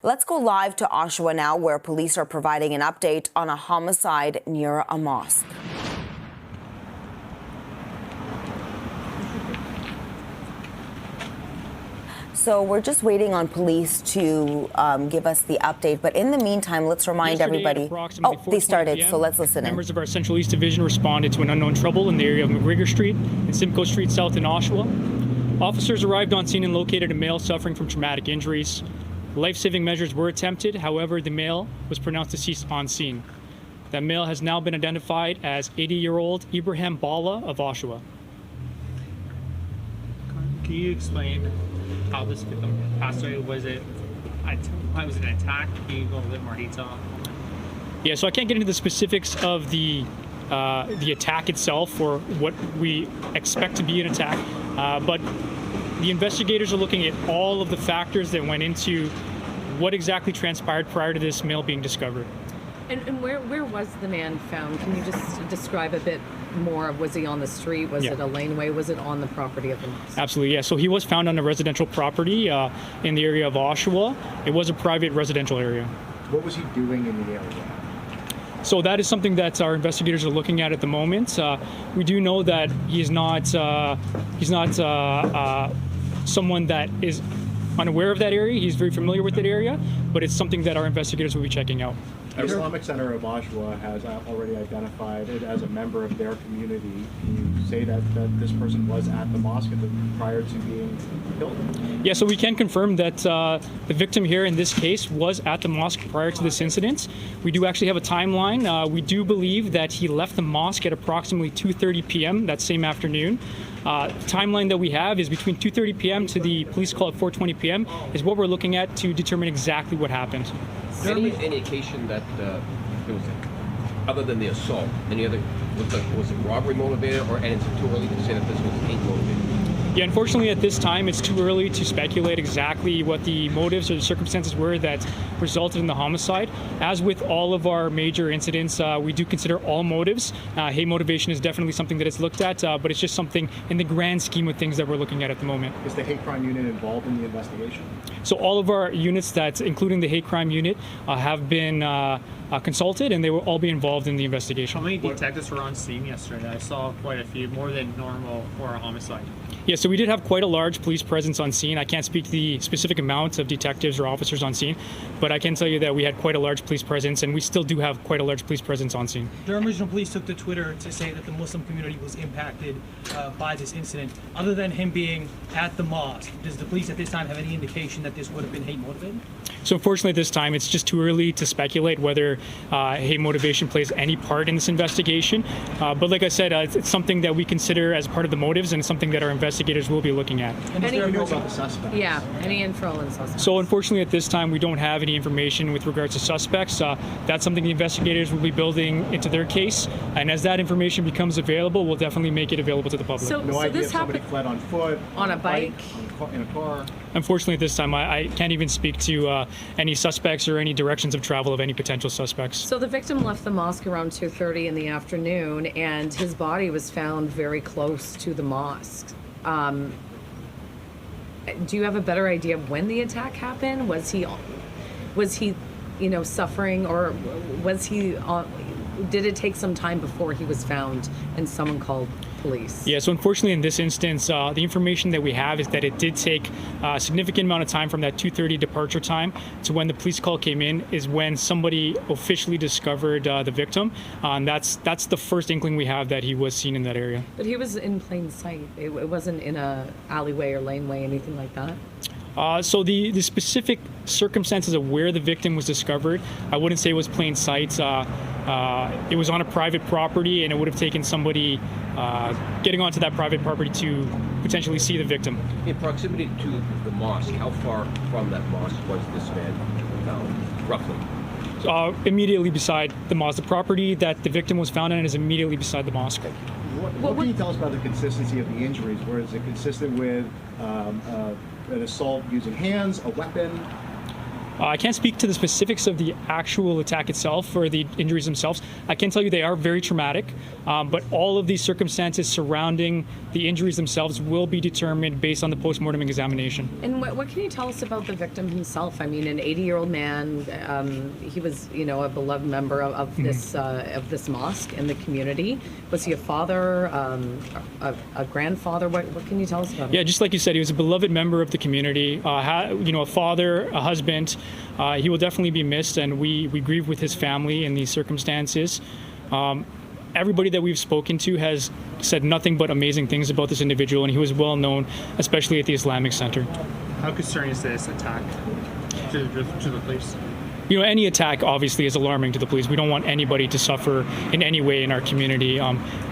Let's go live to Oshawa now, where police are providing an update on a homicide near a mosque. So we're just waiting on police to give us the update. But in the meantime, let's remind everybody. Oh, they started, so let's listen in. Members of our Central East Division responded to an unknown trouble in the area of McGregor Street and Simcoe Street South in Oshawa. Officers arrived on scene and located a male suffering from traumatic injuries. Life-saving measures were attempted. However, the male was pronounced deceased on scene. That male has now been identified as 80-year-old Ibrahim Bala of Oshawa. Can you explain how this victim passed away? Was it an attack? Can you go a little more detail? Yeah, so I can't get into the specifics of the attack itself or what we expect to be an attack, but the investigators are looking at all of the factors that went into what exactly transpired prior to this male being discovered. And where was the man found? Can you just describe a bit more? Was he on the street? Was it a laneway? Was it on the property of the mosque? Absolutely, yeah. So he was found on a residential property in the area of Oshawa. It was a private residential area. What was he doing in the area? So that is something that our investigators are looking at the moment. We do know that he's not someone that is unaware of that area. He's very familiar with that area, but it's something that our investigators will be checking out. The Islamic Center of Oshawa has already identified it as a member of their community. Can you say that this person was at the mosque prior to being killed? Yeah, so we can confirm that the victim here in this case was at the mosque prior to this incident. We do actually have a timeline. We do believe that he left the mosque at approximately 2:30 p.m. that same afternoon. The timeline that we have is between 2:30 p.m. to the police call at 4:20 p.m. is what we're looking at to determine exactly what happened. Any indication that there was, other than the assault, any other, was it robbery motivated, and is it too early to say that this was hate motivated? Yeah, unfortunately at this time it's too early to speculate exactly what the motives or the circumstances were that resulted in the homicide. As with all of our major incidents, we do consider all motives. Hate motivation is definitely something that is looked at, but it's just something in the grand scheme of things that we're looking at the moment. Is the hate crime unit involved in the investigation? So all of our units, including the hate crime unit, have been consulted, and they will all be involved in the investigation. How many detectives were on scene yesterday? I saw quite a few, more than normal for a homicide. Yeah, so we did have quite a large police presence on scene. I can't speak to the specific amount of detectives or officers on scene, but I can tell you that we had quite a large police presence, and we still do have quite a large police presence on scene. Durham Regional Police took to Twitter to say that the Muslim community was impacted by this incident. Other than him being at the mosque, does the police at this time have any indication that this would have been hate motivated? So unfortunately at this time, it's just too early to speculate whether hate motivation plays any part in this investigation. But like I said, it's something that we consider as part of the motives and something that our investigators will be looking at. And is there about the suspects? Yeah, any info on suspects? So unfortunately at this time, we don't have any information with regards to suspects. That's something the investigators will be building into their case. And as that information becomes available, we'll definitely make it available to the public. No idea if somebody fled on foot, on a bike, in a car. Unfortunately at this time, I can't even speak to any suspects or any directions of travel of any potential suspects. So the victim left the mosque around 2:30 in the afternoon, and his body was found very close to the mosque. Do you have a better idea of when the attack happened? Was he, suffering, or was he did it take some time before he was found and someone called police? Yeah, so unfortunately in this instance, the information that we have is that it did take a significant amount of time from that 2:30 departure time to when the police call came in is when somebody officially discovered the victim. And that's the first inkling we have that he was seen in that area. But he was in plain sight. It wasn't in a alleyway or laneway, anything like that? So the specific circumstances of where the victim was discovered, I wouldn't say it was plain sight. It was on a private property, and it would have taken somebody getting onto that private property to potentially see the victim. In proximity to the mosque, how far from that mosque was this man found, roughly? Immediately beside the mosque. The property that the victim was found on is immediately beside the mosque. What can you tell us about the consistency of the injuries? Where is it consistent with an assault using hands, a weapon? I can't speak to the specifics of the actual attack itself or the injuries themselves. I can tell you they are very traumatic, but all of these circumstances surrounding the injuries themselves will be determined based on the postmortem examination. And what can you tell us about the victim himself? I mean, an 80-year-old man. He was, a beloved member of this mosque in the community. Was he a father, a grandfather? What can you tell us about him? Yeah, just like you said, he was a beloved member of the community. A father, a husband. He will definitely be missed, and we grieve with his family in these circumstances. Everybody that we've spoken to has said nothing but amazing things about this individual, and he was well known, especially at the Islamic Center. How concerning is this attack to the police? Any attack obviously is alarming to the police. We don't want anybody to suffer in any way in our community.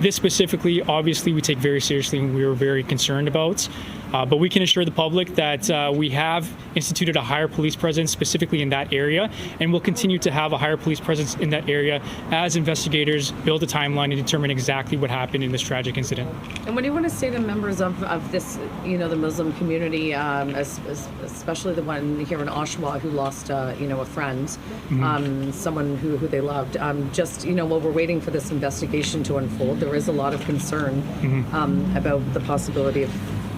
This specifically, obviously, we take very seriously and we were very concerned about. But we can assure the public that we have instituted a higher police presence specifically in that area, and we'll continue to have a higher police presence in that area as investigators build a timeline and determine exactly what happened in this tragic incident. And what do you want to say to members of this, the Muslim community, especially the one here in Oshawa who lost, a friend, someone who they loved? While we're waiting for this investigation to unfold, there is a lot of concern about the possibility of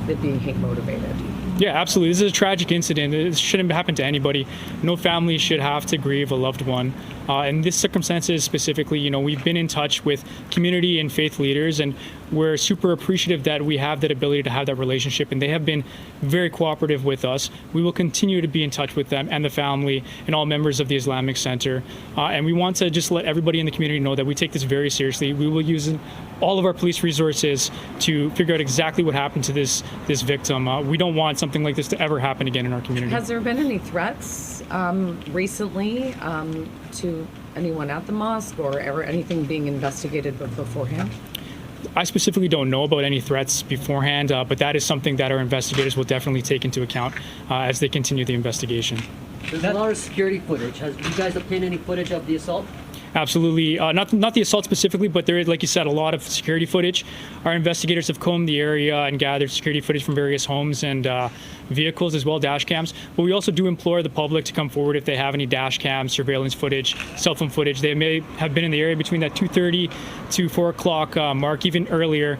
it being hate motivated. Yeah, absolutely. This is a tragic incident. It shouldn't happen to anybody. No family should have to grieve a loved one. In this circumstances specifically, we've been in touch with community and faith leaders, and we're super appreciative that we have that ability to have that relationship, and they have been very cooperative with us. We will continue to be in touch with them and the family and all members of the Islamic Center. And we want to just let everybody in the community know that we take this very seriously. We will use all of our police resources to figure out exactly what happened to this victim. We don't want something like this to ever happen again in our community. Has there been any threats recently to anyone at the mosque, or ever anything being investigated beforehand? I specifically don't know about any threats beforehand, but that is something that our investigators will definitely take into account as they continue the investigation. There's a lot of security footage. Have you guys obtained any footage of the assault? Absolutely. Not the assault specifically, but there is, like you said, a lot of security footage. Our investigators have combed the area and gathered security footage from various homes and vehicles, as well, dash cams. But we also do implore the public to come forward if they have any dash cams, surveillance footage, cell phone footage. They may have been in the area between that 2:30 to 4 o'clock mark, even earlier.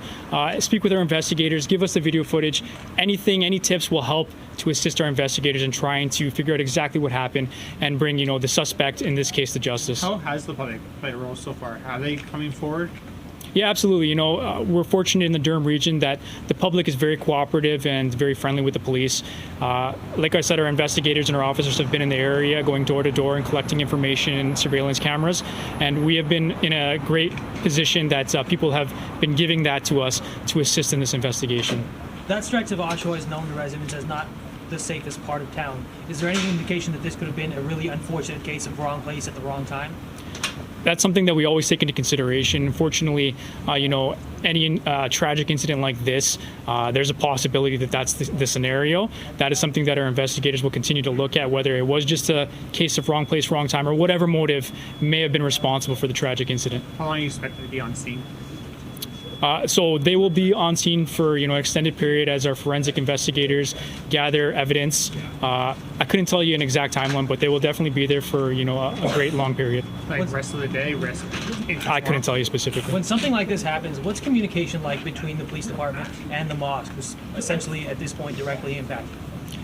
Speak with our investigators, give us the video footage. Any tips will help to assist our investigators in trying to figure out exactly what happened and bring, the suspect, in this case, to justice. How has the public played a role so far? Are they coming forward? Yeah, absolutely. We're fortunate in the Durham region that the public is very cooperative and very friendly with the police. Like I said, our investigators and our officers have been in the area, going door to door and collecting information and surveillance cameras. And we have been in a great position that people have been giving that to us to assist in this investigation. That stretch of Oshawa is known to residents as not the safest part of town. Is there any indication that this could have been a really unfortunate case of wrong place at the wrong time? That's something that we always take into consideration. Unfortunately, any tragic incident like this, there's a possibility that that's the scenario. That is something that our investigators will continue to look at, whether it was just a case of wrong place, wrong time, or whatever motive may have been responsible for the tragic incident. How long are you expected to be on scene? So they will be on scene for an extended period as our forensic investigators gather evidence. I couldn't tell you an exact timeline, but they will definitely be there for a great long period. Like rest of the day, I couldn't tell you specifically. When something like this happens, what's communication like between the police department and the mosque, who's essentially at this point directly impacted?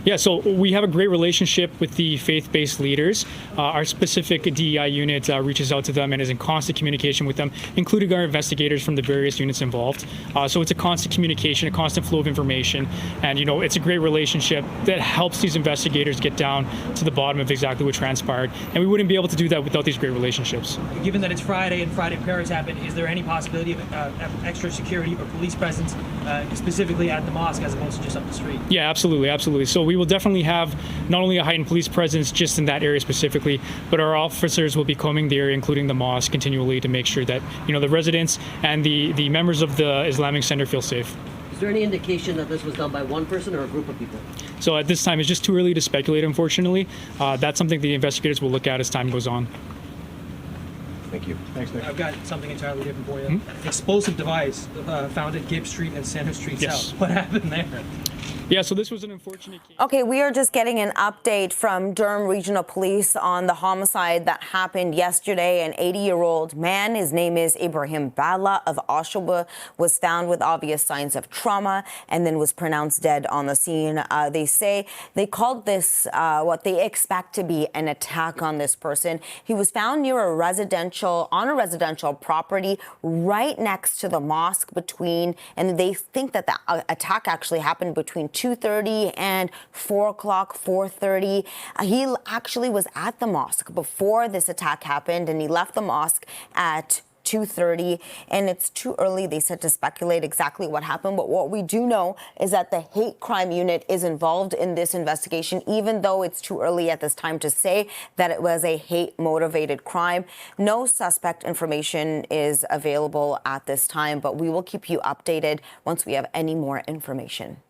Yeah, so we have a great relationship with the faith-based leaders. Our specific DEI unit reaches out to them and is in constant communication with them, including our investigators from the various units involved. So it's a constant communication, a constant flow of information, and it's a great relationship that helps these investigators get down to the bottom of exactly what transpired. And we wouldn't be able to do that without these great relationships. Given that it's Friday and Friday prayers happen, is there any possibility of extra security or police presence specifically at the mosque as opposed to just up the street? Yeah, absolutely. So we will definitely have not only a heightened police presence just in that area specifically, but our officers will be combing the area, including the mosque, continually to make sure that the residents and the members of the Islamic Center feel safe. Is there any indication that this was done by one person or a group of people? So at this time, it's just too early to speculate, unfortunately. That's something the investigators will look at as time goes on. Thank you. Thanks, Nick. I've got something entirely different for you. Explosive device found at Gibbs Street and Center Street Yes. South. What happened there? Yeah, so this was an unfortunate case. Okay, we are just getting an update from Durham Regional Police on the homicide that happened yesterday. An 80-year-old man, his name is Ibrahim Bala of Oshawa, was found with obvious signs of trauma and then was pronounced dead on the scene. They say they called this what they expect to be an attack on this person. He was found near a residential property right next to the mosque and they think that the attack actually happened between 2:30 and 4 o'clock, 4:30. He actually was at the mosque before this attack happened, and he left the mosque at 2:30, and it's too early, they said, to speculate exactly what happened. But what we do know is that the hate crime unit is involved in this investigation, even though it's too early at this time to say that it was a hate-motivated crime. No suspect information is available at this time, but we will keep you updated once we have any more information.